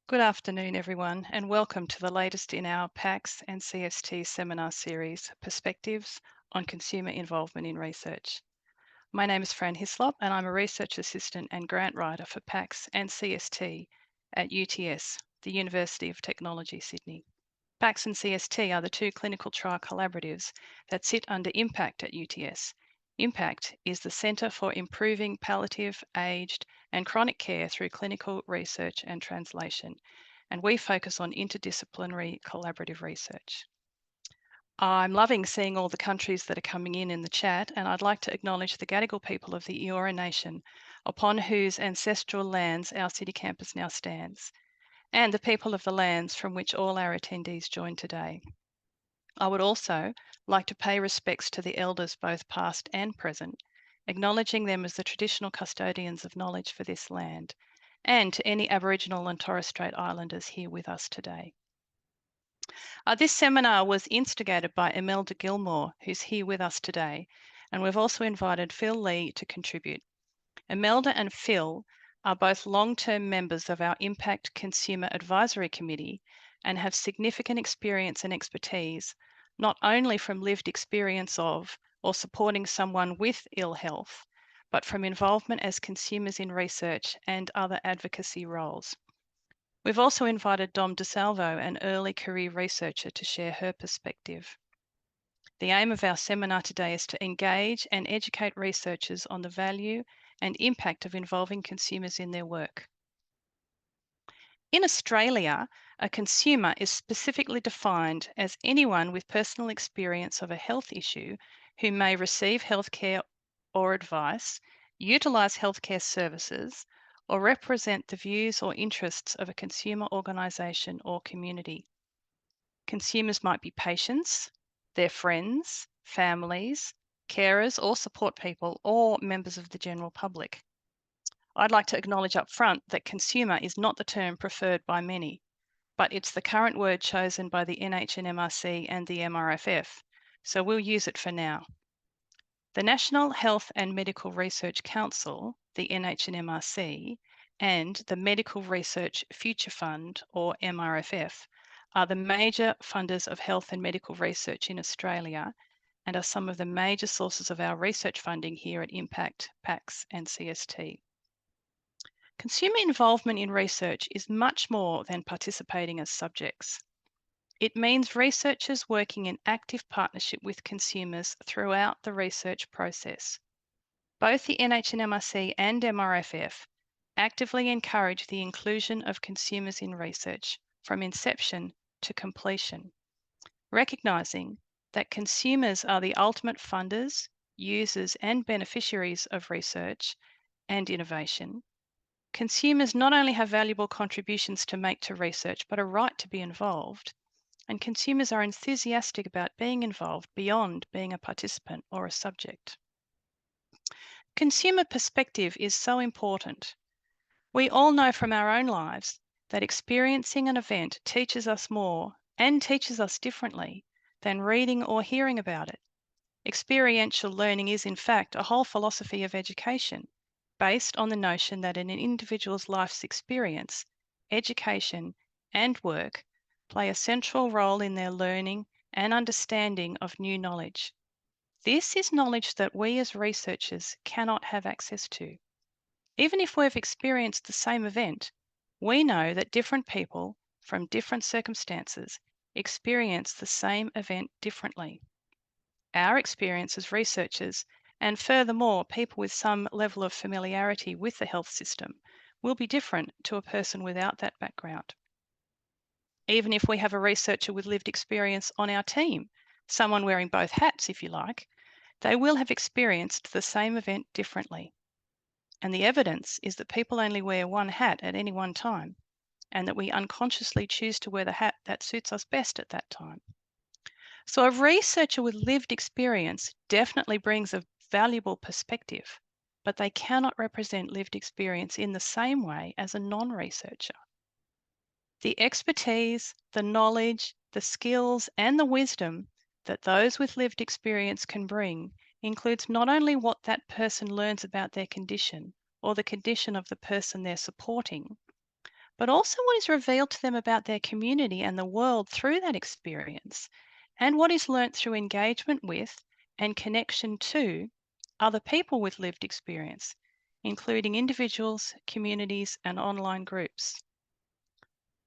Good afternoon, everyone, and welcome to the latest in our PaCCSC and CST Seminar Series, Perspectives on Consumer Involvement in Research. My name is Fran Hyslop, and I'm a Research Assistant and Grant Writer for PaCCSC and CST at UTS, the University of Technology, Sydney. PaCCSC and CST are the two clinical trial collaboratives that sit under IMPACCT at UTS. IMPACCT is the Centre for Improving Palliative, Aged and Chronic Care through Clinical Research and Translation, and we focus on interdisciplinary collaborative research. I'm loving seeing all the countries that are coming in the chat, and I'd like to acknowledge the Gadigal people of the Eora Nation, upon whose ancestral lands our city campus now stands, and the people of the lands from which all our attendees join today. I would also like to pay respects to the elders, both past and present, acknowledging them as the traditional custodians of knowledge for this land, and to any Aboriginal and Torres Strait Islanders here with us today. This seminar was instigated by Imelda Gilmore, who's here with us today, and we've also invited Phil Lee to contribute. Imelda and Phil are both long-term members of our IMPACCT Consumer Advisory Committee and have significant experience and expertise, not only from lived experience of or supporting someone with ill health, but from involvement as consumers in research and other advocacy roles. We've also invited Domenica Disalvo, an early career researcher, to share her perspective. The aim of our seminar today is to engage and educate researchers on the value and impact of involving consumers in their work. In Australia, a consumer is specifically defined as anyone with personal experience of a health issue who may receive healthcare or advice, utilise healthcare services, or represent the views or interests of a consumer organisation or community. Consumers might be patients, their friends, families, carers or support people, or members of the general public. I'd like to acknowledge up front that consumer is not the term preferred by many, but it's the current word chosen by the NHMRC and the MRFF, so we'll use it for now. The National Health and Medical Research Council, the NHMRC, and the Medical Research Future Fund, or MRFF, are the major funders of health and medical research in Australia and are some of the major sources of our research funding here at IMPACCT, PaCCSC and CST. Consumer involvement in research is much more than participating as subjects. It means researchers working in active partnership with consumers throughout the research process. Both the NHMRC and MRFF actively encourage the inclusion of consumers in research from inception to completion, recognising that consumers are the ultimate funders, users and beneficiaries of research and innovation. Consumers not only have valuable contributions to make to research, but a right to be involved, and consumers are enthusiastic about being involved beyond being a participant or a subject. Consumer perspective is so important. We all know from our own lives that experiencing an event teaches us more and teaches us differently than reading or hearing about it. Experiential learning is, in fact, a whole philosophy of education, based on the notion that in an individual's life's experience, education and work play a central role in their learning and understanding of new knowledge. This is knowledge that we as researchers cannot have access to. Even if we've experienced the same event, we know that different people from different circumstances experience the same event differently. Our experience as researchers, and furthermore, people with some level of familiarity with the health system, will be different to a person without that background. Even if we have a researcher with lived experience on our team, someone wearing both hats, if you like, they will have experienced the same event differently. And the evidence is that people only wear one hat at any one time, and that we unconsciously choose to wear the hat that suits us best at that time. So a researcher with lived experience definitely brings a valuable perspective, but they cannot represent lived experience in the same way as a non-researcher. The expertise, the knowledge, the skills, and the wisdom that those with lived experience can bring includes not only what that person learns about their condition or the condition of the person they're supporting, but also what is revealed to them about their community and the world through that experience, and what is learnt through engagement with and connection to other people with lived experience, including individuals, communities, and online groups.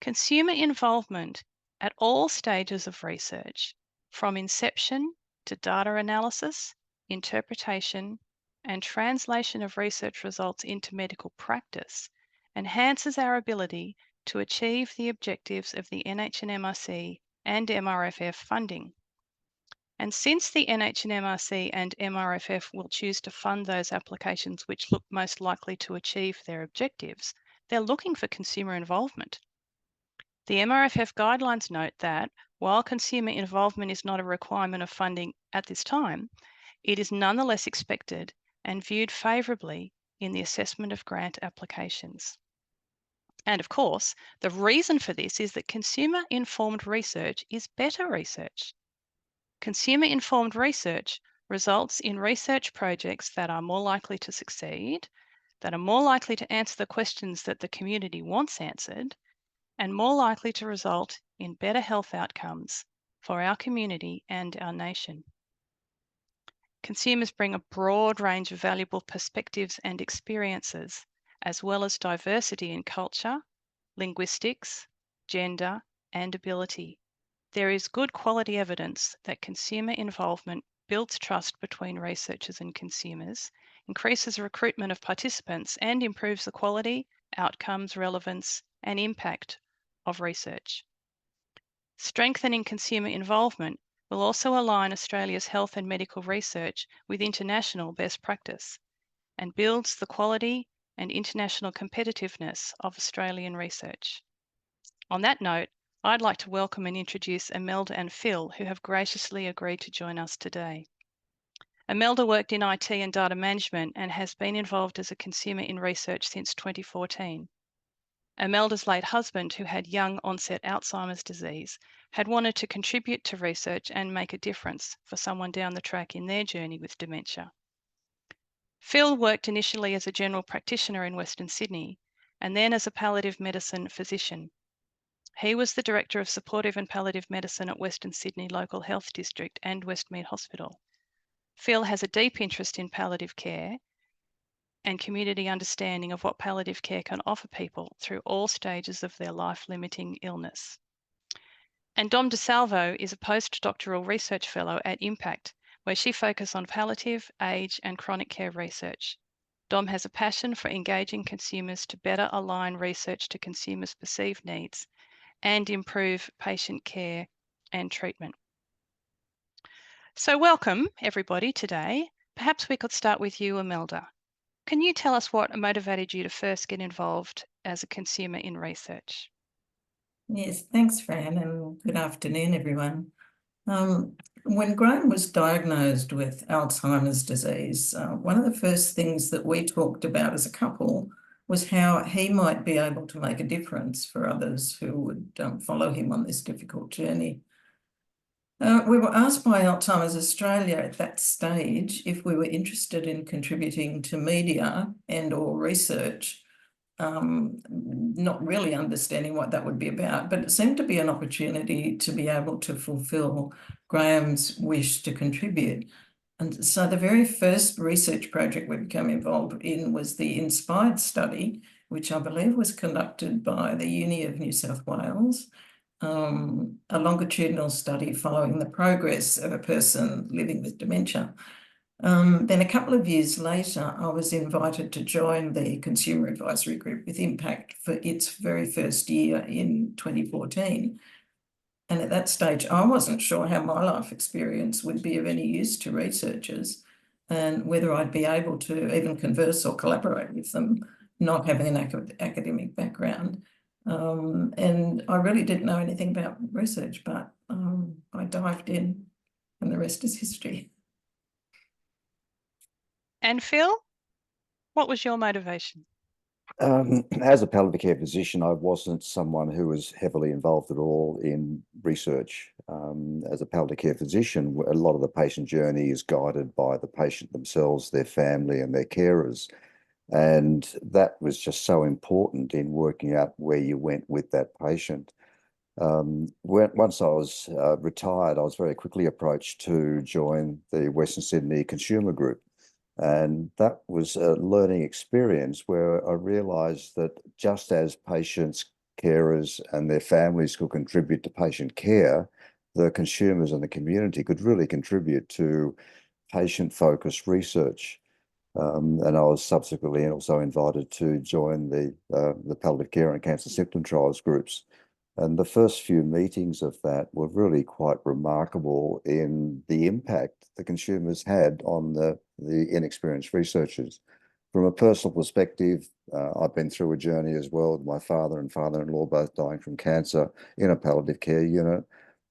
Consumer involvement at all stages of research, from inception to data analysis, interpretation, and translation of research results into medical practice, enhances our ability to achieve the objectives of the NHMRC and MRFF funding. And since the NHMRC and MRFF will choose to fund those applications which look most likely to achieve their objectives, they're looking for consumer involvement. The MRFF guidelines note that while consumer involvement is not a requirement of funding at this time, it is nonetheless expected and viewed favourably in the assessment of grant applications. And of course, the reason for this is that consumer-informed research is better research. Consumer-informed research results in research projects that are more likely to succeed, that are more likely to answer the questions that the community wants answered, and more likely to result in better health outcomes for our community and our nation. Consumers bring a broad range of valuable perspectives and experiences, as well as diversity in culture, linguistics, gender, and ability. There is good quality evidence that consumer involvement builds trust between researchers and consumers, increases recruitment of participants, and improves the quality, outcomes, relevance, and impact of research. Strengthening consumer involvement will also align Australia's health and medical research with international best practice and builds the quality and international competitiveness of Australian research. On that note, I'd like to welcome and introduce Imelda and Phil, who have graciously agreed to join us today. Imelda worked in IT and data management and has been involved as a consumer in research since 2014. Imelda's late husband, who had young onset Alzheimer's disease, had wanted to contribute to research and make a difference for someone down the track in their journey with dementia. Phil worked initially as a general practitioner in Western Sydney and then as a palliative medicine physician. He was the Director of Supportive and Palliative Medicine at Western Sydney Local Health District and Westmead Hospital. Phil has a deep interest in palliative care and community understanding of what palliative care can offer people through all stages of their life-limiting illness. And Domenica Disalvo is a postdoctoral research fellow at IMPACCT, where she focuses on palliative, age, and chronic care research. Dom has a passion for engaging consumers to better align research to consumers' perceived needs and improve patient care and treatment. So welcome, everybody, today. Perhaps we could start with you, Imelda. Can you tell us what motivated you to first get involved as a consumer in research? Yes, thanks, Fran, and good afternoon, everyone. When Graham was diagnosed with Alzheimer's disease, one of the first things that we talked about as a couple was how he might be able to make a difference for others who would follow him on this difficult journey. We were asked by Alzheimer's Australia at that stage if we were interested in contributing to media and or research, not really understanding what that would be about, but it seemed to be an opportunity to be able to fulfill Graham's wish to contribute. And so the very first research project we became involved in was the INSPIRED study, which I believe was conducted by the Uni of New South Wales, a longitudinal study following the progress of a person living with dementia. Then a couple of years later, I was invited to join the Consumer Advisory Group with IMPACCT for its very first year in 2014. And at that stage, I wasn't sure how my life experience would be of any use to researchers and whether I'd be able to even converse or collaborate with them, not having an academic background. And I really didn't know anything about research, but I dived in and the rest is history. And Phil, what was your motivation? As a palliative care physician, I wasn't someone who was heavily involved at all in research. As a palliative care physician, a lot of the patient journey is guided by the patient themselves, their family and their carers. And that was just so important in working out where you went with that patient. Once I was retired, I was very quickly approached to join the Western Sydney Consumer Group. And that was a learning experience where I realised that just as patients, carers and their families could contribute to patient care, the consumers and the community could really contribute to patient-focused research. And I was subsequently also invited to join the palliative care and cancer symptom trials groups. And the first few meetings of that were really quite remarkable in the impact the consumers had on the inexperienced researchers. From a personal perspective, I've been through a journey as well with my father and father-in-law both dying from cancer in a palliative care unit.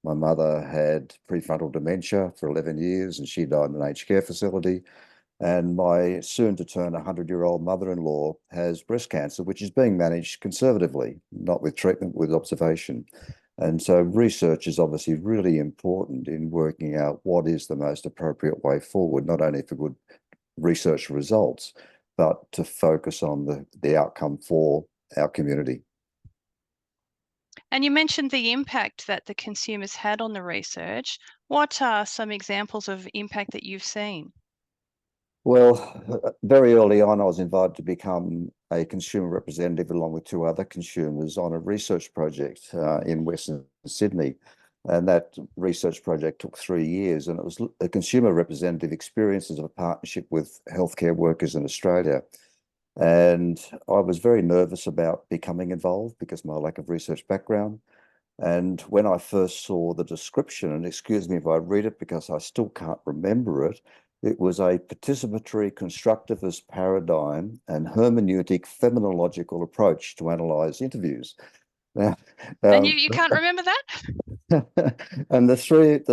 My mother had prefrontal dementia for 11 years and she died in an aged care facility. And my soon-to-turn 100-year-old mother-in-law has breast cancer, which is being managed conservatively, not with treatment, with observation. And so research is obviously really important in working out what is the most appropriate way forward, not only for good research results, but to focus on the outcome for our community. And you mentioned the impact that the consumers had on the research. What are some examples of impact that you've seen? Well, very early on, I was invited to become a consumer representative along with two other consumers on a research project in Western Sydney. And that research project took 3 years, and it was a consumer representative experiences of a partnership with healthcare workers in Australia. And I was very nervous about becoming involved because of my lack of research background. And when I first saw the description, and excuse me if I read it because I still can't remember it, it was a participatory constructivist paradigm and hermeneutic phenomenological approach to analyze interviews. Now, And you can't remember that? and the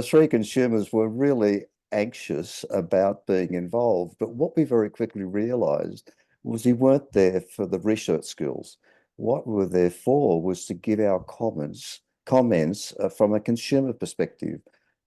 three consumers were really anxious about being involved. But what we very quickly realized was we weren't there for the research skills. What we were there for was to give our comments from a consumer perspective.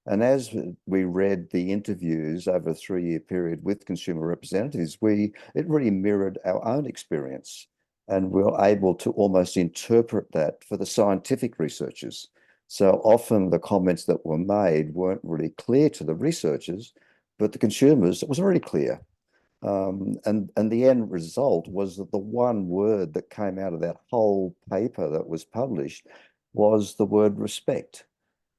And as we read the interviews over a 3-year period with consumer representatives, it really mirrored our own experience. And we were able to almost interpret that for the scientific researchers. So often the comments that were made weren't really clear to the researchers, but the consumers, it was very clear. And the end result was that the one word that came out of that whole paper that was published was the word respect.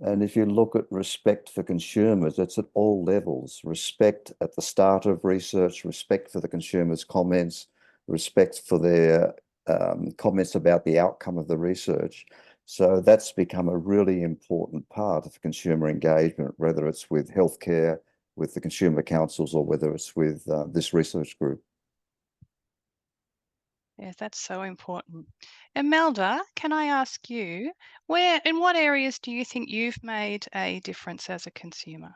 And if you look at respect for consumers, it's at all levels. Respect at the start of research, respect for the consumers' comments, respect for their comments about the outcome of the research. So that's become a really important part of consumer engagement, whether it's with healthcare, with the consumer councils, or whether it's with this research group. Yes, that's so important. Imelda, can I ask you, in what areas do you think you've made a difference as a consumer?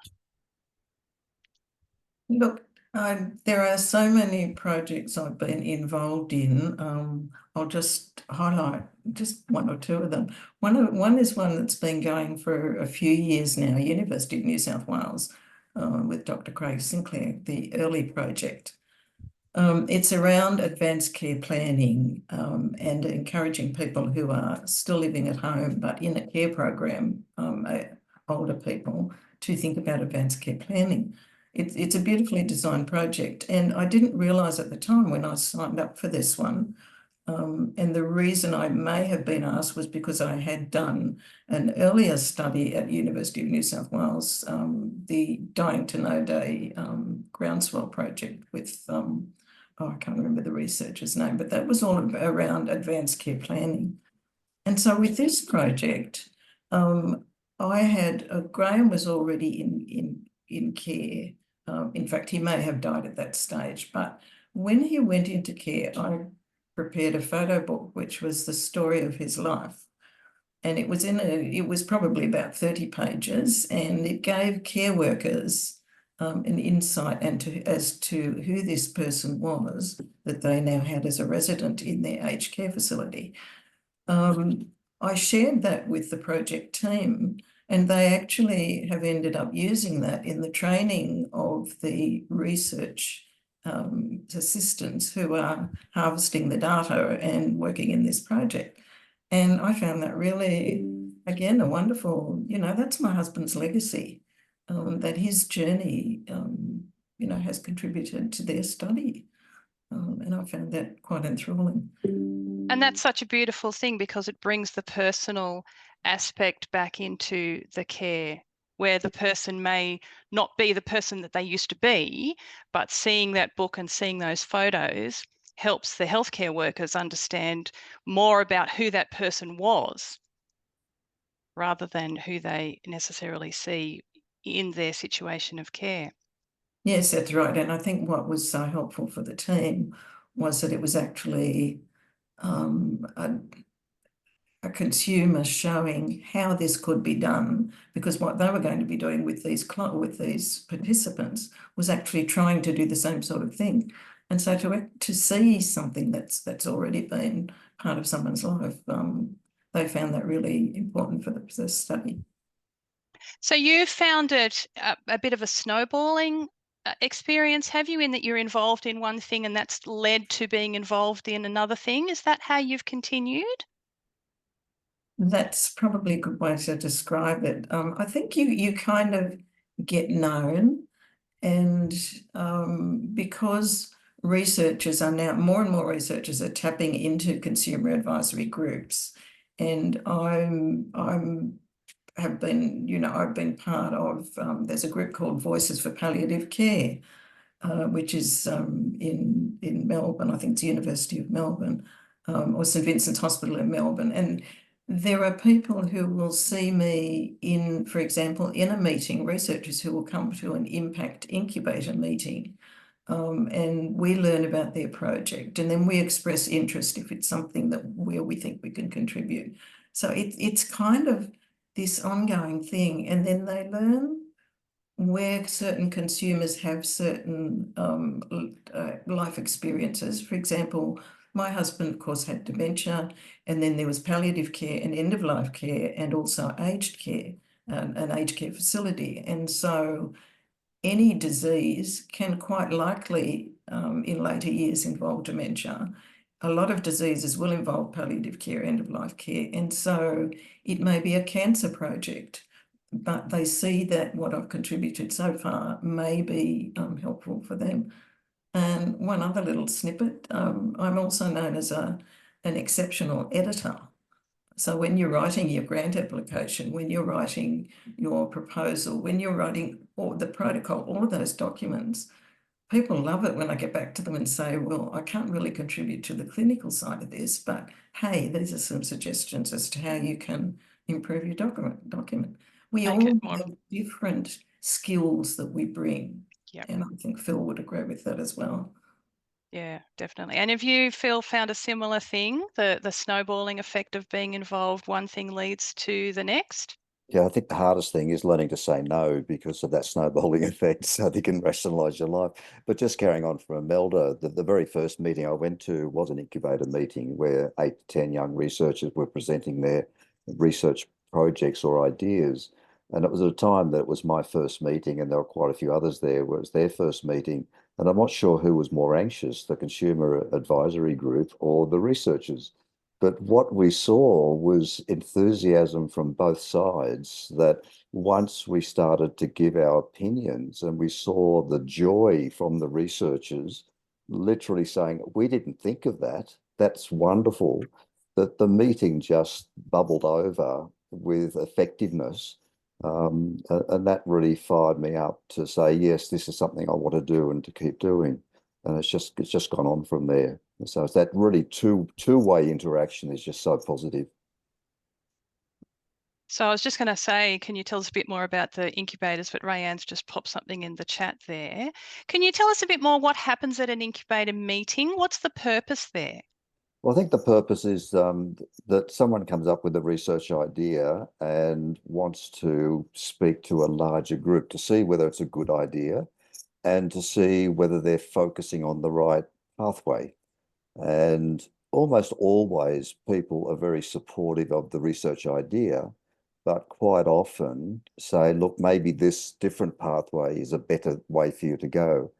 Look, there are so many projects I've been involved in. I'll just highlight just one or two of them. One is one that's been going for a few years now, University of New South Wales, with Dr. Craig Sinclair, the early project. It's around advanced care planning and encouraging people who are still living at home but in a care program, older people, to think about advanced care planning. It's a beautifully designed project, and I didn't realise at the time when I signed up for this one, and the reason I may have been asked was because I had done an earlier study at University of New South Wales, the Dying to Know Day groundswell project with I can't remember the researcher's name, but that was all around advanced care planning. And so with this project, Graham was already in care. In fact, he may have died at that stage, but when he went into care, I prepared a photo book, which was the story of his life. And it was probably about 30 pages, and it gave care workers an insight as to who this person was that they now had as a resident in their aged care facility. I shared that with the project team, and they actually have ended up using that in the training of the research assistants who are harvesting the data and working in this project. And I found that really, again, a wonderful, that's my husband's legacy, that his journey, has contributed to their study. And I found that quite enthralling. And that's such a beautiful thing, because it brings the personal aspect back into the care, where the person may not be the person that they used to be, but seeing that book and seeing those photos helps the healthcare workers understand more about who that person was, rather than who they necessarily see in their situation of care. Yes, that's right. And I think what was so helpful for the team was that it was actually a consumer showing how this could be done, because what they were going to be doing with these participants was actually trying to do the same sort of thing. And so to see something that's already been part of someone's life, they found that really important for the study. So you found it a bit of a snowballing experience, have you, in that you're involved in one thing and that's led to being involved in another thing? Is that how you've continued? That's probably a good way to describe it. I think you kind of get known, and because researchers are now, more and more researchers are tapping into consumer advisory groups, and I've been part of, there's a group called Voices for Palliative Care, which is in Melbourne. I think it's the University of Melbourne, or St Vincent's Hospital in Melbourne. And there are people who will see me in, for example, in a meeting, researchers who will come to an IMPACCT incubator meeting, and we learn about their project, and then we express interest if it's something where we think we can contribute. So it's kind of this ongoing thing, and then they learn where certain consumers have certain life experiences. For example, my husband, of course, had dementia, and then there was palliative care and end-of-life care, and also aged care, an aged care facility. And so any disease can quite likely, in later years, involve dementia. A lot of diseases will involve palliative care, end-of-life care, and so it may be a cancer project, but they see that what I've contributed so far may be helpful for them. And one other little snippet, I'm also known as an exceptional editor. So when you're writing your grant application, when you're writing your proposal, when you're writing the protocol, all of those documents, people love it when I get back to them and say, well, I can't really contribute to the clinical side of this, but hey, these are some suggestions as to how you can improve your document. We all have different skills that we bring. Yep. And I think Phil would agree with that as well. Yeah, definitely. And have you, Phil, found a similar thing, the snowballing effect of being involved, one thing leads to the next? Yeah, I think the hardest thing is learning to say no because of that snowballing effect, so you can rationalize your life. But just carrying on from Imelda, the very first meeting I went to was an incubator meeting where 8 to 10 young researchers were presenting their research projects or ideas. And it was at a time that it was my first meeting, and there were quite a few others there where it was their first meeting. And I'm not sure who was more anxious, the Consumer Advisory Group or the researchers. But what we saw was enthusiasm from both sides, that once we started to give our opinions and we saw the joy from the researchers literally saying, we didn't think of that, that's wonderful, that the meeting just bubbled over with effectiveness. And that really fired me up to say, yes, this is something I want to do and to keep doing. And it's just gone on from there. So it's that really two-way interaction is just so positive. So I was just going to say, can you tell us a bit more about the incubators? But Rayanne's just popped something in the chat there. Can you tell us a bit more what happens at an incubator meeting? What's the purpose there? Well, I think the purpose is that someone comes up with a research idea and wants to speak to a larger group to see whether it's a good idea and to see whether they're focusing on the right pathway. And almost always people are very supportive of the research idea, but quite often say, look, maybe this different pathway is a better way for you to go.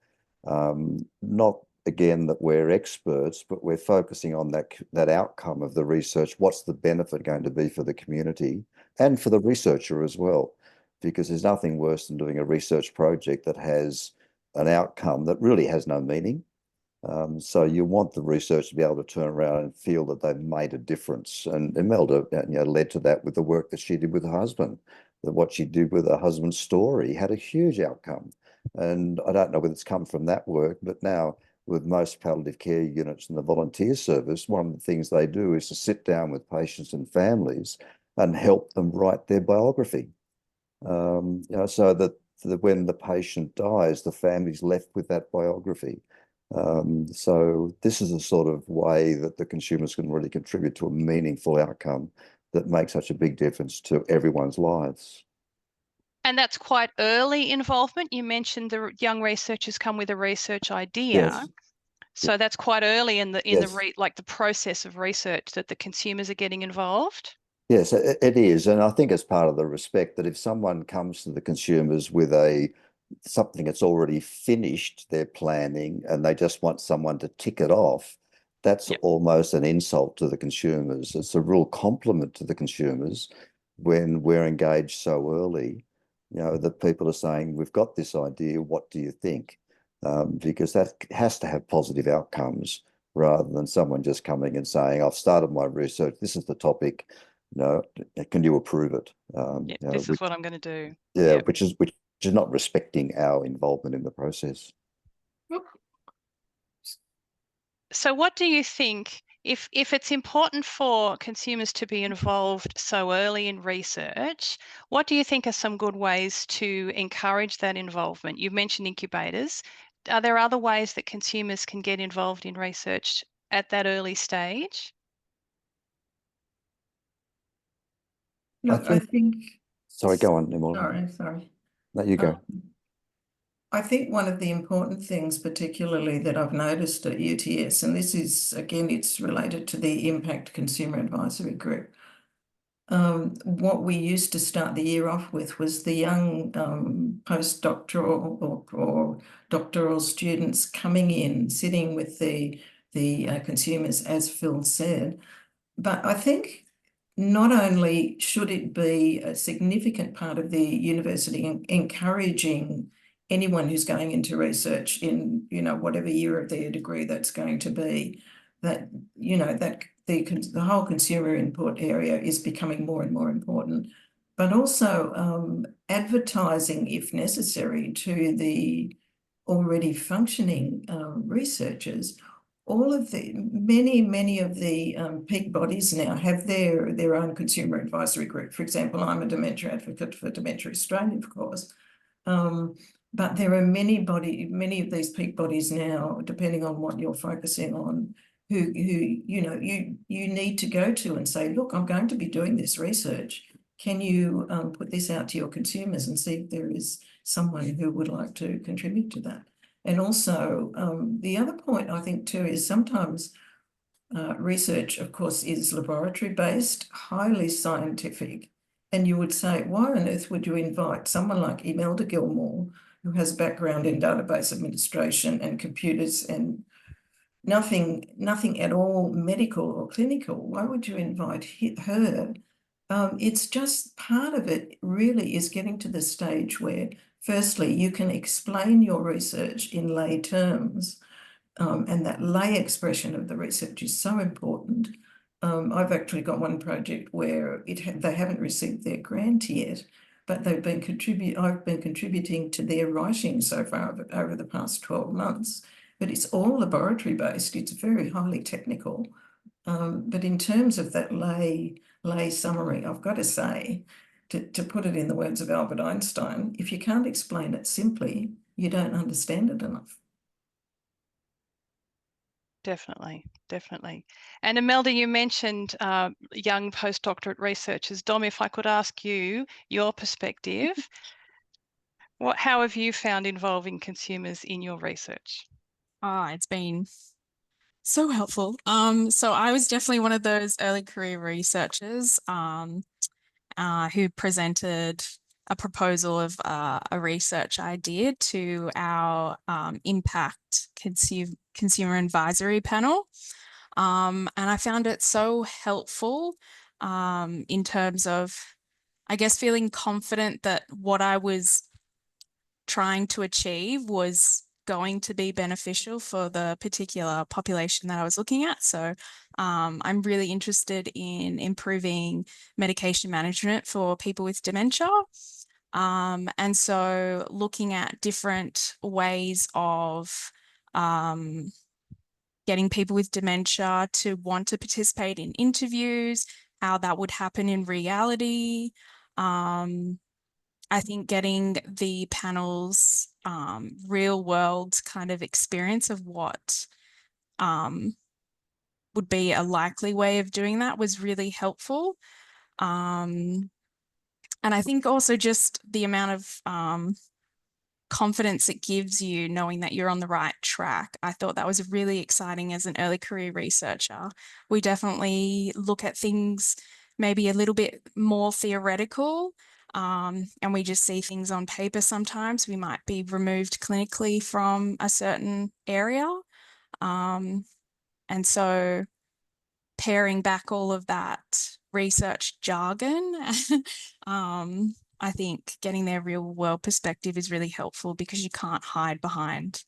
Not again that we're experts, but we're focusing on that outcome of the research. What's the benefit going to be for the community and for the researcher as well? Because there's nothing worse than doing a research project that has an outcome that really has no meaning. So you want the research to be able to turn around and feel that they've made a difference. And Imelda, led to that with the work that she did with her husband. That what she did with her husband's story had a huge outcome. And I don't know whether it's come from that work, but now with most palliative care units and the volunteer service, one of the things they do is to sit down with patients and families and help them write their biography. So that when the patient dies, the family's left with that biography. So this is a sort of way that the consumers can really contribute to a meaningful outcome that makes such a big difference to everyone's lives. And that's quite early involvement. You mentioned the young researchers come with a research idea. Yes. So that's quite early in the Yes. the process of research that the consumers are getting involved. Yes, it is. And I think it's part of the respect that if someone comes to the consumers with something that's already finished their planning and they just want someone to tick it off, that's almost an insult to the consumers. It's a real compliment to the consumers when we're engaged so early, that people are saying, we've got this idea, what do you think? Because that has to have positive outcomes rather than someone just coming and saying, I've started my research, this is the topic, can you approve it? This is what I'm going to do. Yeah, which is not respecting our involvement in the process. So what do you think, if it's important for consumers to be involved so early in research, what do you think are some good ways to encourage that involvement? You've mentioned incubators. Are there other ways that consumers can get involved in research at that early stage? Look, I think. Sorry, go on, Imelda. Sorry. No, you go. I think one of the important things, particularly that I've noticed at UTS, and this is, again, it's related to the IMPACCT Consumer Advisory Group. What we used to start the year off with was the young postdoctoral or doctoral students coming in, sitting with the consumers, as Phil said. But I think not only should it be a significant part of the university encouraging anyone who's going into research in, whatever year of their degree that's going to be, that, that the whole consumer input area is becoming more and more important, but also advertising, if necessary, to the already functioning researchers. All of the many of the peak bodies now have their own consumer advisory group. For example, I'm a dementia advocate for Dementia Australia, of course. But there are many of these peak bodies now, depending on what you're focusing on, who you need to go to and say, look, I'm going to be doing this research. Can you put this out to your consumers and see if there is someone who would like to contribute to that? And also, the other point I think too is sometimes research, of course, is laboratory-based, highly scientific. And you would say, why on earth would you invite someone like Imelda Gilmore, who has a background in database administration and computers and nothing at all medical or clinical? Why would you invite her? It's just part of it really is getting to the stage where, firstly, you can explain your research in lay terms, and that lay expression of the research is so important. I've actually got one project where they haven't received their grant yet, but I've been contributing to their writing so far over the past 12 months. But it's all laboratory based. It's very highly technical. But in terms of that lay summary, I've got to say, to put it in the words of Albert Einstein, if you can't explain it simply, you don't understand it enough. Definitely. And Imelda, you mentioned young postdoctorate researchers. Dom, if I could ask you your perspective, how have you found involving consumers in your research? It's been so helpful. So I was definitely one of those early career researchers who presented a proposal of a research I did to our IMPACCT Consumer Advisory panel. And I found it so helpful in terms of, I guess, feeling confident that what I was trying to achieve was going to be beneficial for the particular population that I was looking at. So I'm really interested in improving medication management for people with dementia. And so looking at different ways of getting people with dementia to want to participate in interviews, how that would happen in reality. I think getting the panel's real world kind of experience of what would be a likely way of doing that was really helpful. And I think also just the amount of confidence it gives you knowing that you're on the right track. I thought that was really exciting as an early career researcher. We definitely look at things maybe a little bit more theoretical, and we just see things on paper sometimes. We might be removed clinically from a certain area. And so paring back all of that research jargon, I think getting their real world perspective is really helpful because you can't hide behind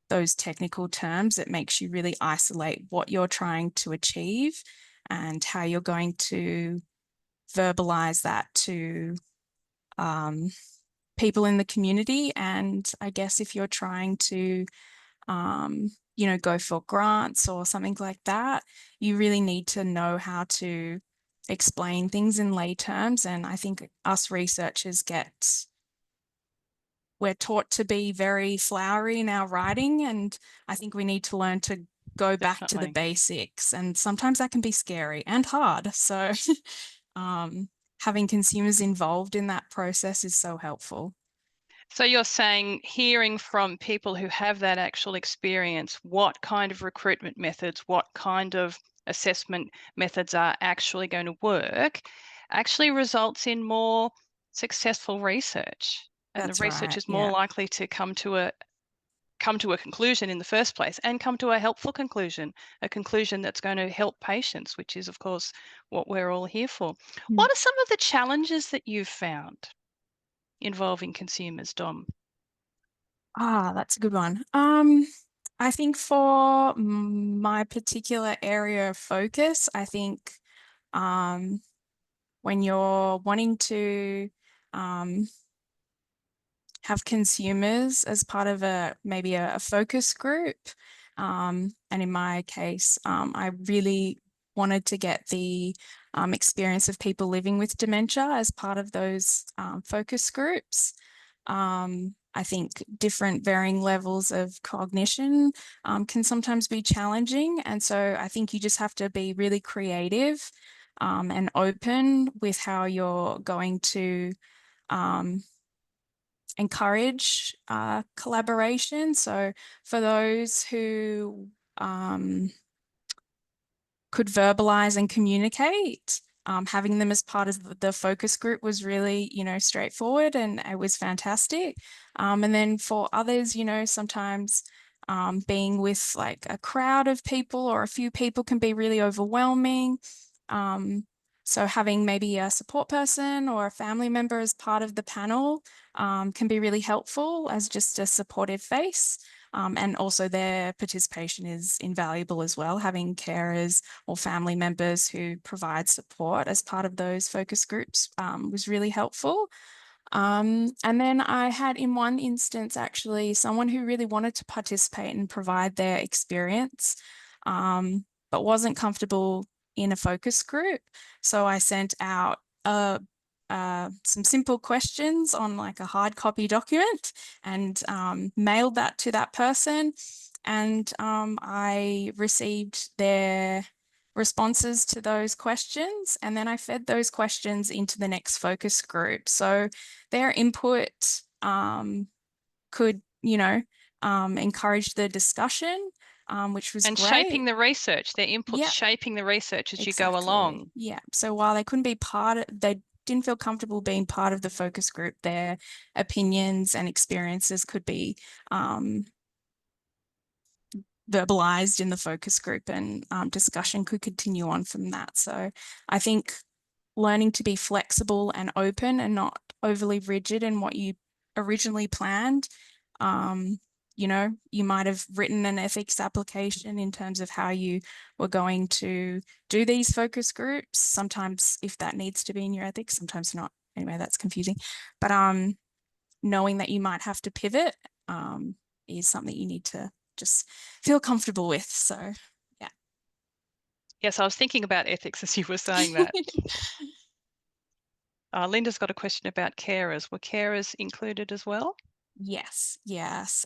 those technical terms. It makes you really isolate what you're trying to achieve and how you're going to verbalize that to people in the community. And I guess if you're trying to you know, go for grants or something like that, you really need to know how to explain things in lay terms. And I think us researchers we're taught to be very flowery in our writing, and I think we need to learn to go back to the basics, and sometimes that can be scary and hard. So having consumers involved in that process is so helpful. So you're saying hearing from people who have that actual experience, what kind of recruitment methods, what kind of assessment methods are actually going to work, actually results in more successful research. And That's the research right, is more yeah. likely to come to a conclusion in the first place and come to a helpful conclusion, a conclusion that's going to help patients, which is, of course, what we're all here for. What are some of the challenges that you've found involving consumers, Dom? That's a good one. I think for my particular area of focus, I think when you're wanting to have consumers as part of maybe a focus group, and in my case, I really wanted to get the experience of people living with dementia as part of those focus groups. I think different varying levels of cognition can sometimes be challenging. And so I think you just have to be really creative and open with how you're going to encourage collaboration. So for those who could verbalize and communicate, having them as part of the focus group was really, you know, straightforward, and it was fantastic. And then for others, you know, sometimes being with like a crowd of people or a few people can be really overwhelming. So having maybe a support person or a family member as part of the panel can be really helpful as just a supportive face. And also their participation is invaluable as well. Having carers or family members who provide support as part of those focus groups was really helpful. And then I had in one instance actually someone who really wanted to participate and provide their experience, but wasn't comfortable in a focus group. So I sent out some simple questions on like a hard copy document and mailed that to that person. And I received their responses to those questions. And then I fed those questions into the next focus group. So their input could, you know, encourage the discussion, which was and great. Shaping the research, their input, shaping the research as you go along. Yeah. So while they couldn't be they didn't feel comfortable being part of the focus group, their opinions and experiences could be verbalized in the focus group, and discussion could continue on from that. So I think learning to be flexible and open and not overly rigid in what you originally planned. You know, you might have written an ethics application in terms of how you were going to do these focus groups. Sometimes if that needs to be in your ethics, sometimes not. Anyway, that's confusing. But knowing that you might have to pivot is something you need to just feel comfortable with. So, yeah. Yes, I was thinking about ethics as you were saying that. Linda's got a question about carers. Were carers included as well? Yes, yes.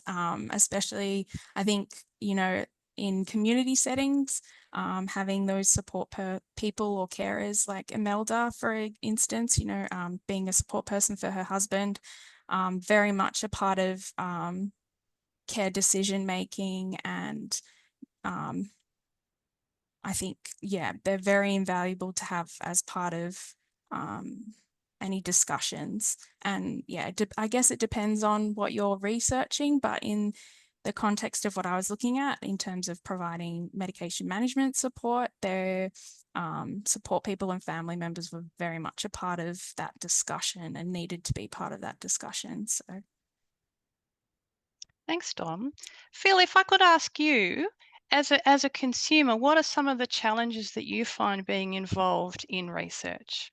Especially, I think, you know, in community settings, having those support people or carers like Imelda, for instance, you know, being a support person for her husband, very much a part of care decision making, and I think, yeah, they're very invaluable to have as part of any discussions. And yeah, I guess it depends on what you're researching, but in the context of what I was looking at in terms of providing medication management support, their support people and family members were very much a part of that discussion and needed to be part of that discussion. So. Thanks, Dom. Phil, if I could ask you, as a consumer, what are some of the challenges that you find being involved in research?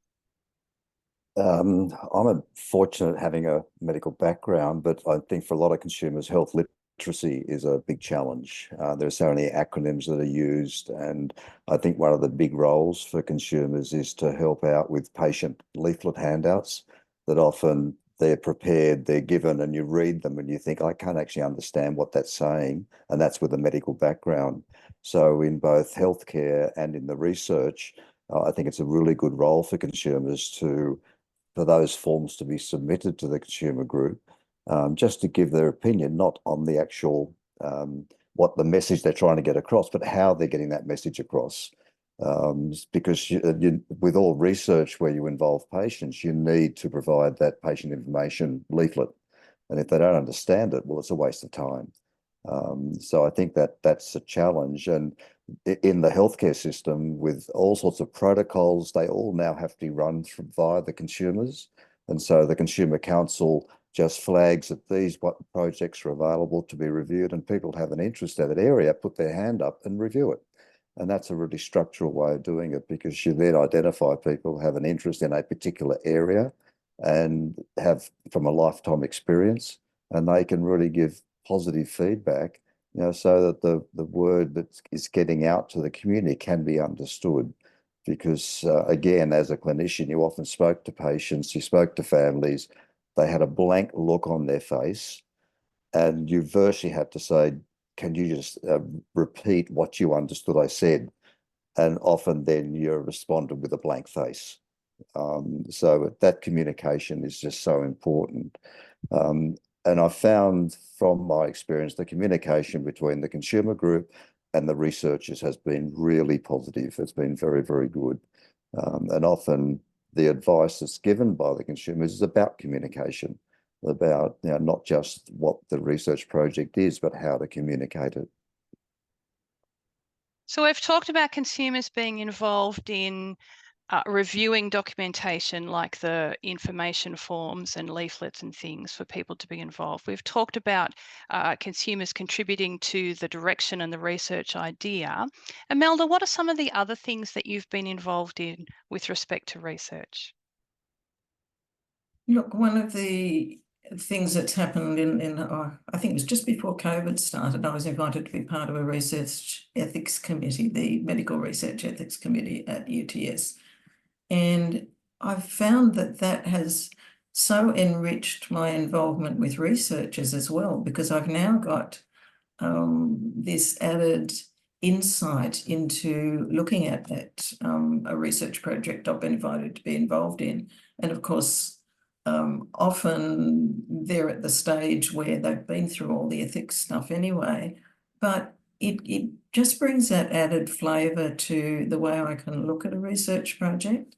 I'm fortunate having a medical background, but I think for a lot of consumers, health literacy is a big challenge. There are so many acronyms that are used, and I think one of the big roles for consumers is to help out with patient leaflet handouts that often they're prepared, they're given, and you read them and you think, I can't actually understand what that's saying, and that's with a medical background. So in both healthcare and in the research, I think it's a really good role for consumers for those forms to be submitted to the consumer group, just to give their opinion, not on the actual, what the message they're trying to get across, but how they're getting that message across. Because with all research where you involve patients, you need to provide that patient information leaflet. And if they don't understand it, well, it's a waste of time. So I think that's a challenge. And in the healthcare system, with all sorts of protocols, they all now have to be run via the consumers. And so the Consumer Council just flags that what projects are available to be reviewed, and people have an interest in that area, put their hand up and review it. And that's a really structural way of doing it, because you then identify people who have an interest in a particular area and have from a lifetime experience, and they can really give positive feedback, you know, so that the word that is getting out to the community can be understood. Because again, as a clinician, you often spoke to patients, you spoke to families, they had a blank look on their face, and you virtually had to say, can you just repeat what you understood I said? And often then you're responded with a blank face. So that communication is just so important. And I found from my experience, the communication between the consumer group and the researchers has been really positive. It's been very, very good. And often the advice that's given by the consumers is about communication, about, you know, not just what the research project is, but how to communicate it. So we've talked about consumers being involved in reviewing documentation like the information forms and leaflets and things for people to be involved. We've talked about consumers contributing to the direction and the research idea. Imelda, what are some of the other things that you've been involved in with respect to research? Look, one of the things that's happened I think it was just before COVID started, I was invited to be part of a research ethics committee, the Medical Research Ethics Committee at UTS. And I've found that has so enriched my involvement with researchers as well, because I've now got this added insight into looking at a research project I've been invited to be involved in. And of course, often they're at the stage where they've been through all the ethics stuff anyway, but it just brings that added flavour to the way I can look at a research project.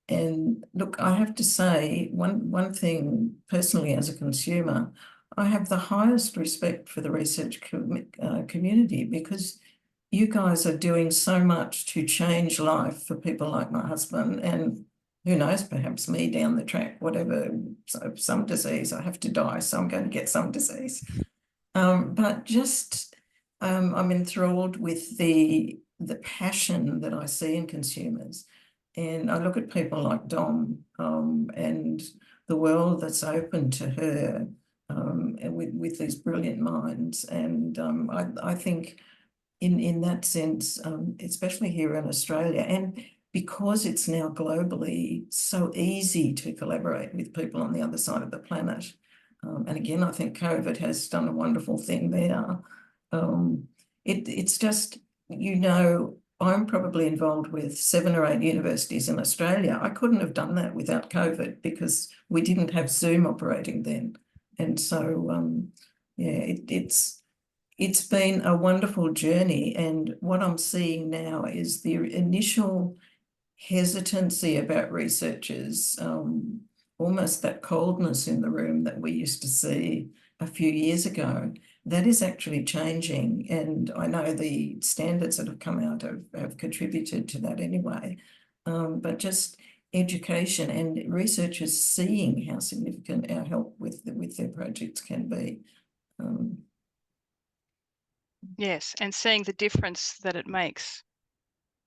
And look, I have to say, one thing personally as a consumer, I have the highest respect for the research community, because you guys are doing so much to change life for people like my husband, and who knows, perhaps me down the track, whatever, so some disease, I have to die, so I'm going to get some disease. But just, I'm enthralled with the passion that I see in consumers. And I look at people like Dom, and the world that's open to her, and with these brilliant minds. And I think in that sense, especially here in Australia, and because it's now globally so easy to collaborate with people on the other side of the planet. And again, I think COVID has done a wonderful thing there. It's just, I'm probably involved with 7 or 8 universities in Australia. I couldn't have done that without COVID, because we didn't have Zoom operating then. And so, yeah, it's been a wonderful journey. And what I'm seeing now is the initial hesitancy about researchers, almost that coldness in the room that we used to see a few years ago. That is actually changing. And I know the standards that have come out have contributed to that anyway. But just education and researchers seeing how significant our help with their projects can be. Yes, and seeing the difference that it makes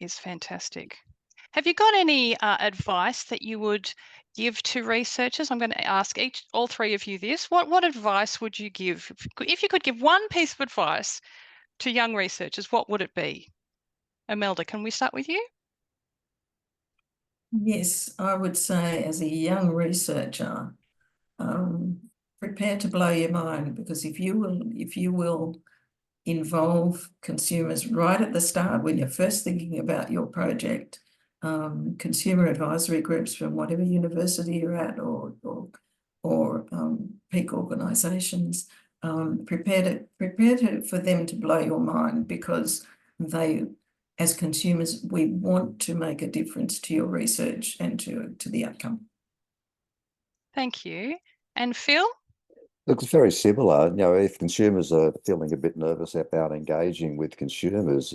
is fantastic. Have you got any advice that you would give to researchers? I'm going to ask all 3 of you this. What advice would you give? If you could give one piece of advice to young researchers, what would it be? Imelda, can we start with you? Yes, I would say as a young researcher, prepare to blow your mind, because if you will involve consumers right at the start when you're first thinking about your project, consumer advisory groups from whatever university you're at, or peak organisations, prepare for them to blow your mind, because as consumers, we want to make a difference to your research and to the outcome. Thank you. And Phil? Look, it's very similar. If consumers are feeling a bit nervous about engaging with consumers,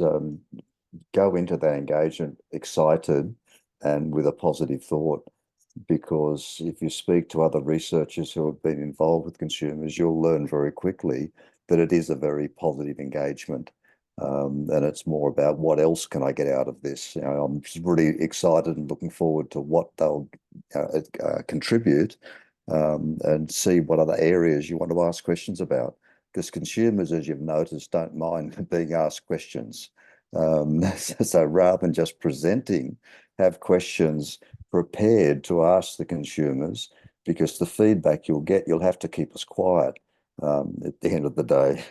go into that engagement excited and with a positive thought, because if you speak to other researchers who have been involved with consumers, you'll learn very quickly that it is a very positive engagement. And it's more about what else can I get out of this. I'm just really excited and looking forward to what they'll contribute, and see what other areas you want to ask questions about. Because consumers, as you've noticed, don't mind being asked questions. So rather than just presenting, have questions prepared to ask the consumers, because the feedback you'll have to keep us quiet at the end of the day.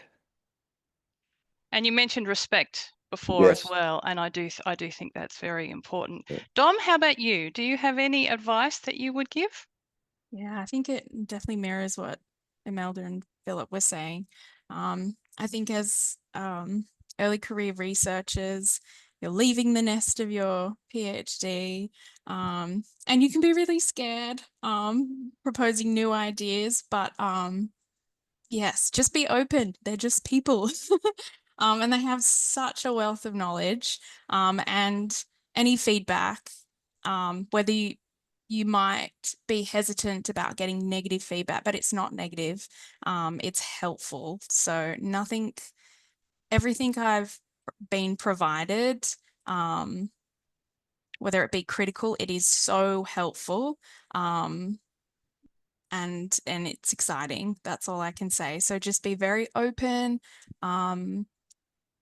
And you mentioned respect before Yes. as well, and I do think that's very important. Yeah. Dom, how about you? Do you have any advice that you would give? Yeah, I think it definitely mirrors what Imelda and Philip were saying. I think as early career researchers, you're leaving the nest of your PhD, and you can be really scared proposing new ideas, but yes, just be open. They're just people. And they have such a wealth of knowledge, and any feedback, whether you might be hesitant about getting negative feedback, but it's not negative. It's helpful. So everything I've been provided, whether it be critical, it is so helpful. And it's exciting. That's all I can say. So just be very open,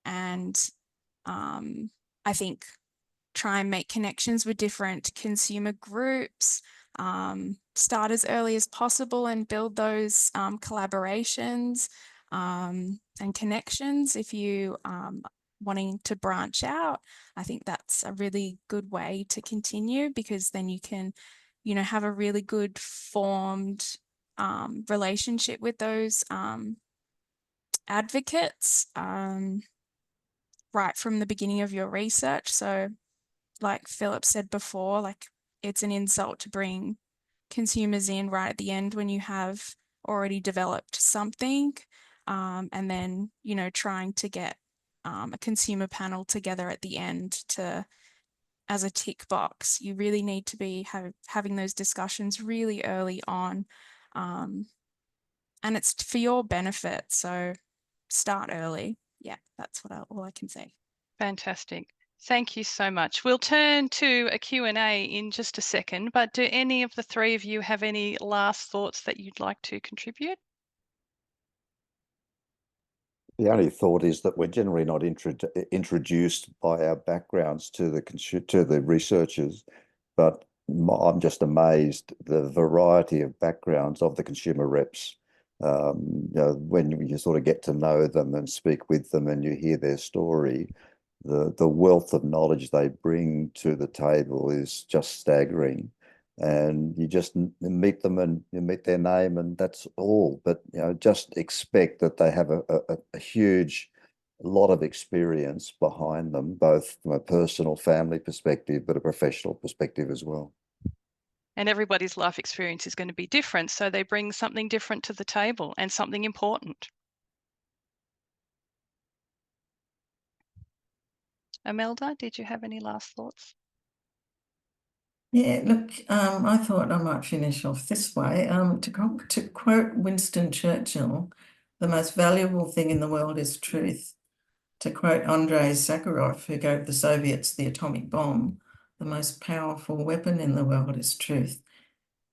and I think try and make connections with different consumer groups, start as early as possible and build those collaborations and connections. If you wanting to branch out, I think that's a really good way to continue, because then you can, have a really good formed relationship with those advocates right from the beginning of your research. So like Philip said before, like it's an insult to bring consumers in right at the end when you have already developed something, and then, you know, trying to get a consumer panel together at the end to as a tick box. You really need to be having those discussions really early on, and it's for your benefit. So start early. Yeah, that's all I can say. Fantastic. Thank you so much. We'll turn to a Q&A in just a second, but do any of the three of you have any last thoughts that you'd like to contribute? The only thought is that we're generally not introduced by our backgrounds to the researchers, but I'm just amazed the variety of backgrounds of the consumer reps. You know, when you sort of get to know them and speak with them and you hear their story, the wealth of knowledge they bring to the table is just staggering. And you just meet them and you meet their name and that's all. But, you know, just expect that they have a huge lot of experience behind them, both from a personal family perspective, but a professional perspective as well. And everybody's life experience is going to be different. So they bring something different to the table and something important. Imelda, did you have any last thoughts? Yeah, look, I thought I might finish off this way. To quote Winston Churchill, the most valuable thing in the world is truth. To quote Andrei Sakharov, who gave the Soviets the atomic bomb, the most powerful weapon in the world is truth.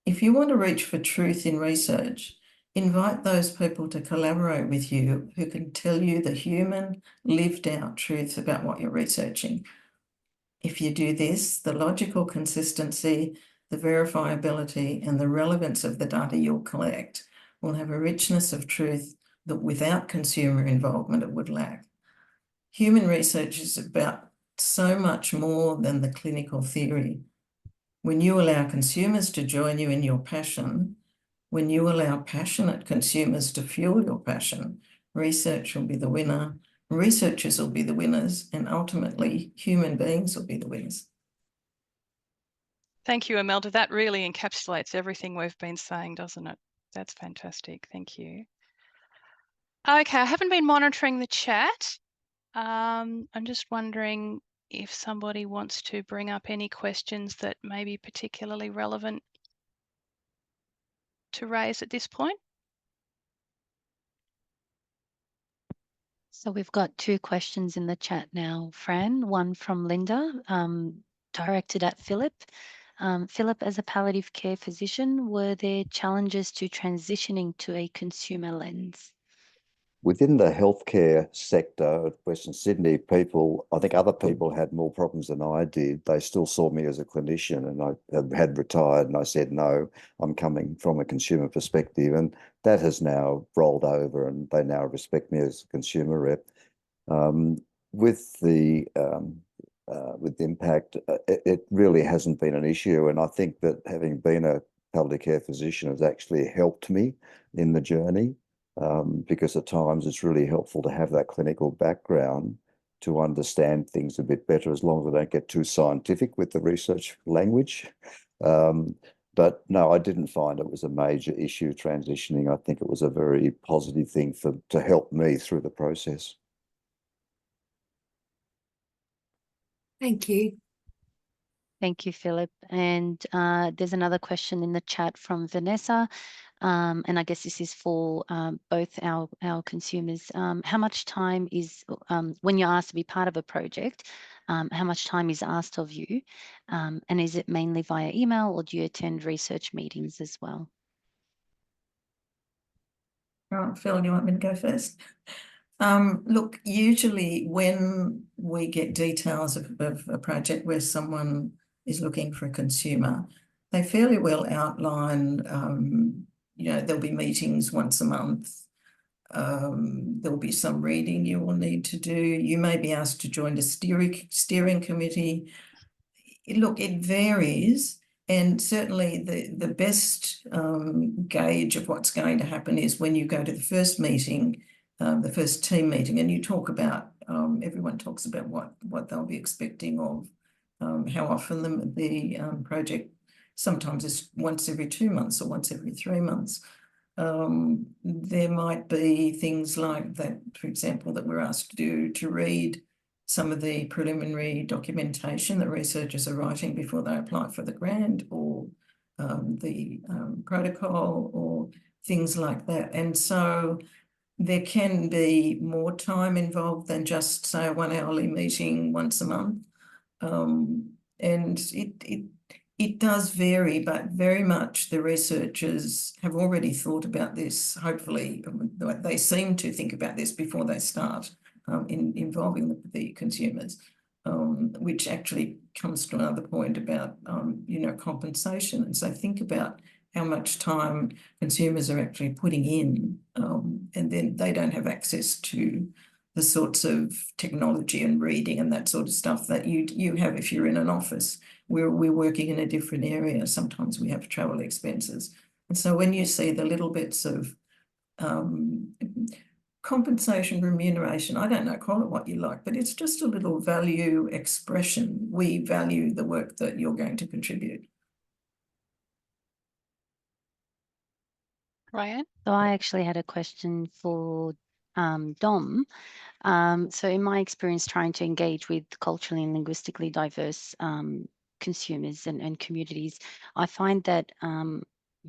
If you want to reach for truth in research, invite those people to collaborate with you who can tell you the human, lived out truth about what you're researching. If you do this, the logical consistency, the verifiability, and the relevance of the data you'll collect will have a richness of truth that without consumer involvement it would lack. Human research is about so much more than the clinical theory. When you allow consumers to join you in your passion, when you allow passionate consumers to fuel your passion, research will be the winner, researchers will be the winners, and ultimately human beings will be the winners. Thank you, Imelda. That really encapsulates everything we've been saying, doesn't it? That's fantastic. Thank you. Okay, I haven't been monitoring the chat. I'm just wondering if somebody wants to bring up any questions that may be particularly relevant to raise at this point. So we've got two questions in the chat now, Fran. One from Linda, directed at Philip. Philip, as a palliative care physician, were there challenges to transitioning to a consumer lens? Within the healthcare sector at Western Sydney, I think other people had more problems than I did. They still saw me as a clinician, and I had retired, and I said, no, I'm coming from a consumer perspective. And that has now rolled over, and they now respect me as a consumer rep. With IMPACT, it really hasn't been an issue. And I think that having been a palliative care physician has actually helped me in the journey. Because at times it's really helpful to have that clinical background to understand things a bit better, as long as I don't get too scientific with the research language. But no, I didn't find it was a major issue transitioning. I think it was a very positive thing to help me through the process. Thank you. Thank you, Philip. And there's another question in the chat from Vanessa. And I guess this is for both our consumers. How much time is, when you're asked to be part of a project, how much time is asked of you? And is it mainly via email, or do you attend research meetings as well? All right, Phil, you want me to go first? Look, usually when we get details of a project where someone is looking for a consumer, they fairly well outline, you know, there'll be meetings once a month. There'll be some reading you will need to do. You may be asked to join a steering committee. Look, it varies. And certainly the best gauge of what's going to happen is when you go to the first meeting, the first team meeting, and you talk about, everyone talks about what they'll be expecting of, how often the project sometimes it's once every 2 months or once every 3 months. There might be things like that, for example, that we're asked to do, to read some of the preliminary documentation that researchers are writing before they apply for the grant, or the protocol, or things like that. And so there can be more time involved than just, say, a 1 hourly meeting once a month. And it does vary, but very much the researchers have already thought about this. Hopefully, they seem to think about this before they start involving the consumers, which actually comes to another point about, compensation. And so think about how much time consumers are actually putting in, and then they don't have access to the sorts of technology and reading and that sort of stuff that you have if you're in an office. We're working in a different area. Sometimes we have travel expenses. And so when you see the little bits of compensation, remuneration, I don't know, call it what you like, but it's just a little value expression. We value the work that you're going to contribute. Ryan? So I actually had a question for Dom. So in my experience trying to engage with culturally and linguistically diverse consumers and communities, I find that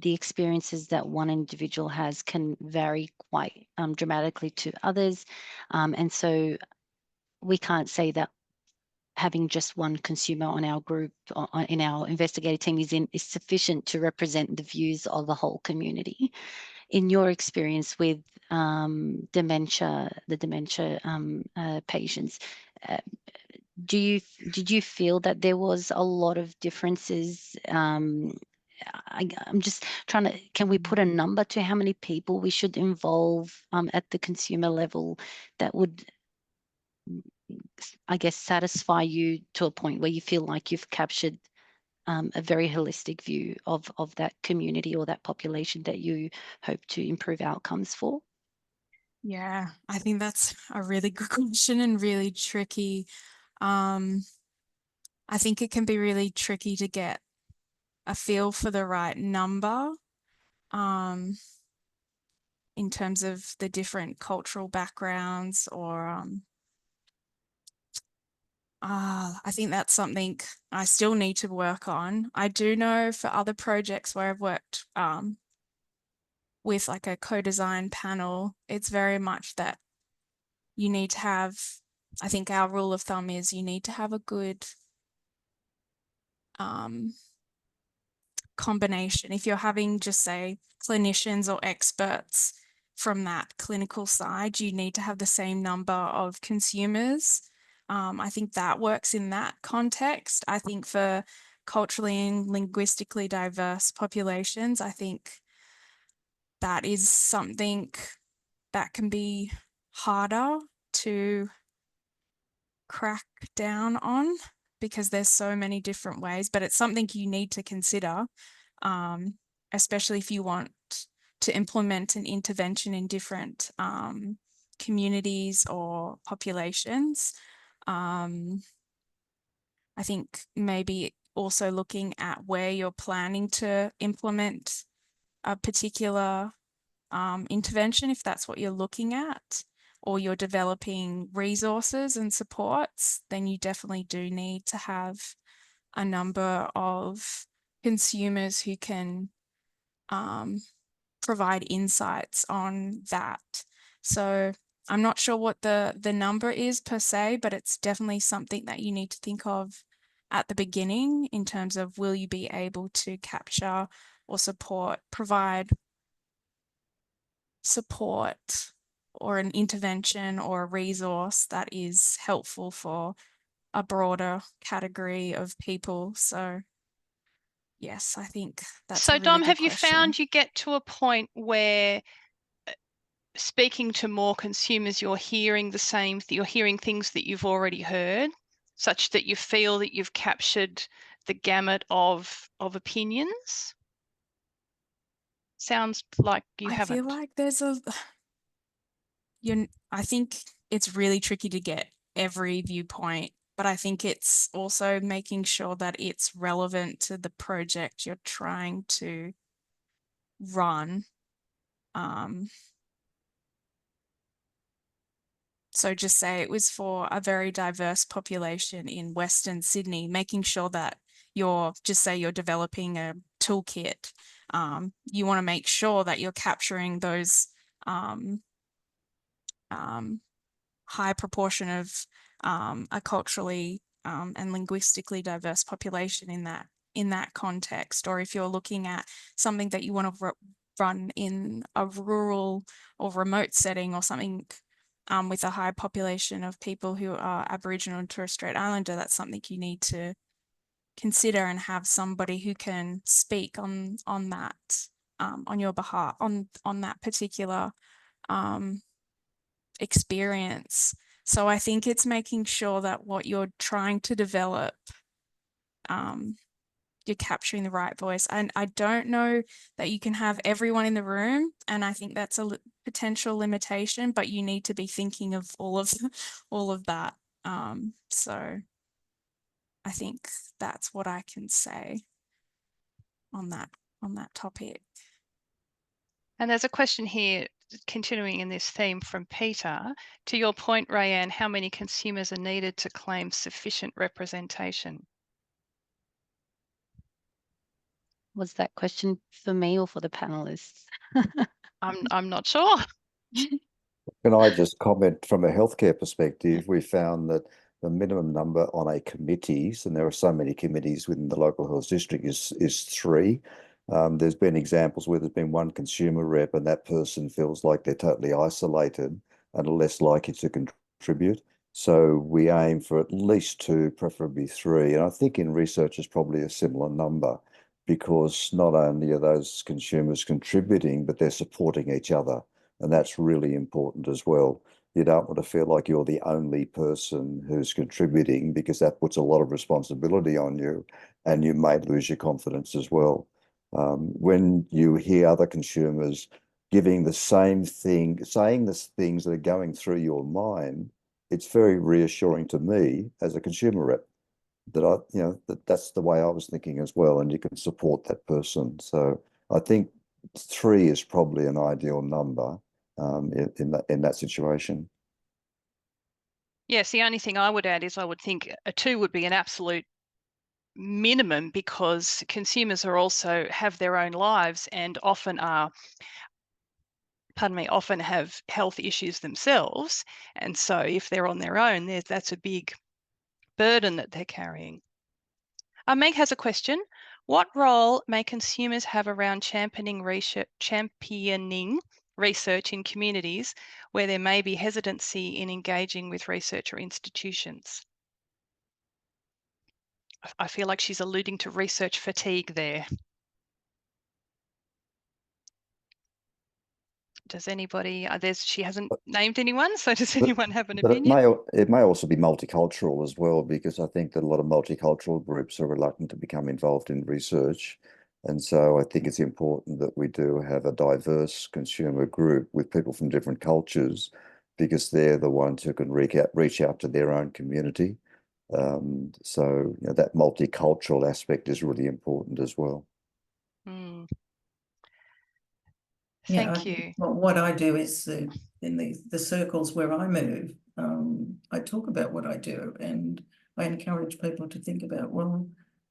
the experiences that one individual has can vary quite dramatically to others. And so we can't say that having just one consumer on our group, in our investigative team, is sufficient to represent the views of the whole community. In your experience with dementia patients, did you feel that there was a lot of differences? I'm just trying to, can we put a number to how many people we should involve at the consumer level that would, I guess, satisfy you to a point where you feel like you've captured a very holistic view of that community or that population that you hope to improve outcomes for? Yeah, I think that's a really good question and really tricky. I think it can be really tricky to get a feel for the right number in terms of the different cultural backgrounds, or I think that's something I still need to work on. I do know for other projects where I've worked with like a co-design panel, it's very much that you need to have, I think our rule of thumb is you need to have a good combination. If you're having just say clinicians or experts from that clinical side, you need to have the same number of consumers. I think that works in that context. I think for culturally and linguistically diverse populations, I think that is something that can be harder to crack down on because there's so many different ways, but it's something you need to consider, especially if you want to implement an intervention in different communities or populations. I think maybe also looking at where you're planning to implement a particular intervention, if that's what you're looking at, or you're developing resources and supports, then you definitely do need to have a number of consumers who can provide insights on that. So I'm not sure what the number is per se, but it's definitely something that you need to think of at the beginning in terms of, will you be able to capture or provide support or an intervention or a resource that is helpful for a broader category of people. So yes, I think that's so a really Dom, good have you question. found you get to a point where speaking to more consumers, you're hearing you're hearing things that you've already heard, such that you feel that you've captured the gamut of opinions? Sounds like you haven't. I feel like there's I think it's really tricky to get every viewpoint but I think it's also making sure that it's relevant to the project you're trying to run. So just say it was for a very diverse population in Western Sydney, making sure that you're developing a toolkit. You want to make sure that you're capturing those high proportion of a culturally and linguistically diverse population in that context. Or if you're looking at something that you want to run in a rural or remote setting or something with a high population of people who are Aboriginal and Torres Strait Islander, that's something you need to consider and have somebody who can speak on that on your behalf on that particular experience. So I think it's making sure that what you're trying to develop, you're capturing the right voice. And I don't know that you can have everyone in the room, and I think that's a potential limitation, but you need to be thinking of all of that. So I think that's what I can say on that topic. And there's a question here, continuing in this theme from Peter. To your point, Rayanne, how many consumers are needed to claim sufficient representation? Was that question for me or for the panelists? I'm not sure. Can I just comment from a healthcare perspective? We found that the minimum number on a committees, and there are so many committees within the local health district, is 3. There's been examples where there's been one consumer rep and that person feels like they're totally isolated and are less likely to contribute. So we aim for at least 2, preferably 3. And I think in research is probably a similar number, because not only are those consumers contributing, but they're supporting each other. And that's really important as well. You don't want to feel like you're the only person who's contributing, because that puts a lot of responsibility on you and you may lose your confidence as well. When you hear other consumers giving the same thing, saying the things that are going through your mind, it's very reassuring to me as a consumer rep that that's the way I was thinking as well, and you can support that person. So I think 3 is probably an ideal number in that situation. Yes, the only thing I would add is I would think a 2 would be an absolute minimum, because consumers are also have their own lives and often have health issues themselves. And so if they're on their own, that's a big burden that they're carrying. Meg has a question. What role may consumers have around championing research in communities where there may be hesitancy in engaging with research or institutions? I feel like she's alluding to research fatigue there. Does anybody, she hasn't named anyone, so does anyone have an opinion? It may also be multicultural as well, because I think that a lot of multicultural groups are reluctant to become involved in research. And so I think it's important that we do have a diverse consumer group with people from different cultures, because they're the ones who can reach out to their own community. So that multicultural aspect is really important as well. Thank you. Well, what I do is in the circles where I move, I talk about what I do, and I encourage people to think about, well,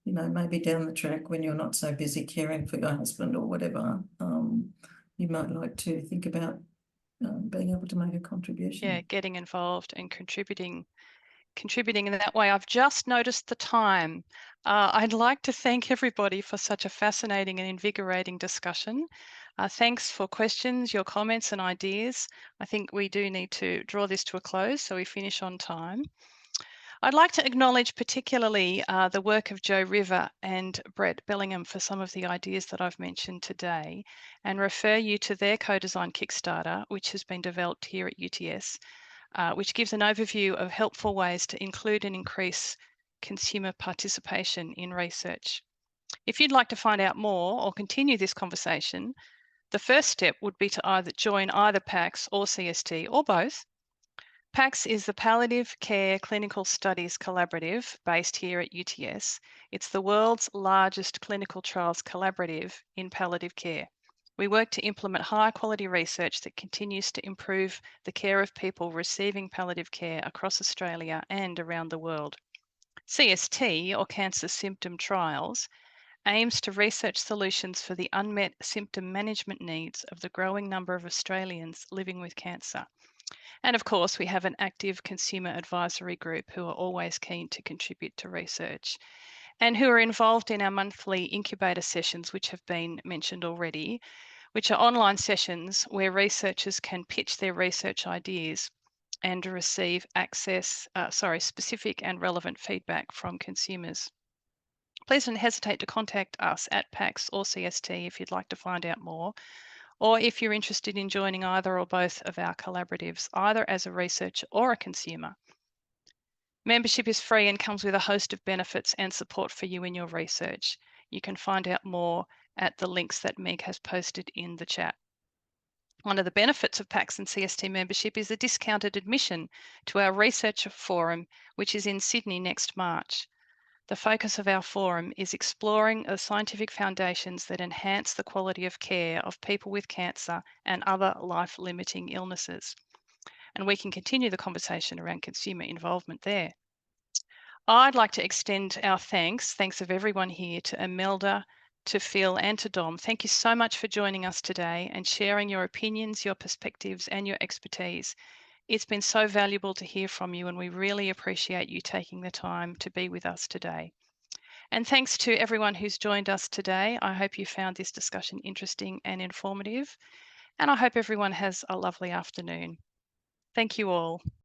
maybe down the track when you're not so busy caring for your husband or whatever, you might like to think about being able to make a contribution. Yeah, getting involved and contributing in that way. I've just noticed the time. I'd like to thank everybody for such a fascinating and invigorating discussion. Thanks for questions, your comments and ideas. I think we do need to draw this to a close so we finish on time. I'd like to acknowledge particularly the work of Joe River and Brett Bellingham for some of the ideas that I've mentioned today, and refer you to their co-design Kickstarter, which has been developed here at UTS, which gives an overview of helpful ways to include and increase consumer participation in research. If you'd like to find out more or continue this conversation, the first step would be to either join either PACCS or CST or both. PaCCSC is the Palliative Care Clinical Studies Collaborative based here at UTS. It's the world's largest clinical trials collaborative in palliative care. We work to implement high quality research that continues to improve the care of people receiving palliative care across Australia and around the world. CST, or Cancer Symptom Trials, aims to research solutions for the unmet symptom management needs of the growing number of Australians living with cancer. And of course, we have an active consumer advisory group who are always keen to contribute to research and who are involved in our monthly incubator sessions, which have been mentioned already, which are online sessions where researchers can pitch their research ideas and receive specific and relevant feedback from consumers. Please don't hesitate to contact us at PaCCSC or CST if you'd like to find out more, or if you're interested in joining either or both of our collaboratives, either as a researcher or a consumer. Membership is free and comes with a host of benefits and support for you in your research. You can find out more at the links that Meg has posted in the chat. One of the benefits of PaCCSC and CST membership is a discounted admission to our researcher forum, which is in Sydney next March. The focus of our forum is exploring the scientific foundations that enhance the quality of care of people with cancer and other life-limiting illnesses. And we can continue the conversation around consumer involvement there. I'd like to extend our thanks of everyone here to Imelda, to Phil and to Dom. Thank you so much for joining us today and sharing your opinions, your perspectives and your expertise. It's been so valuable to hear from you and we really appreciate you taking the time to be with us today. And thanks to everyone who's joined us today. I hope you found this discussion interesting and informative, and I hope everyone has a lovely afternoon. Thank you all.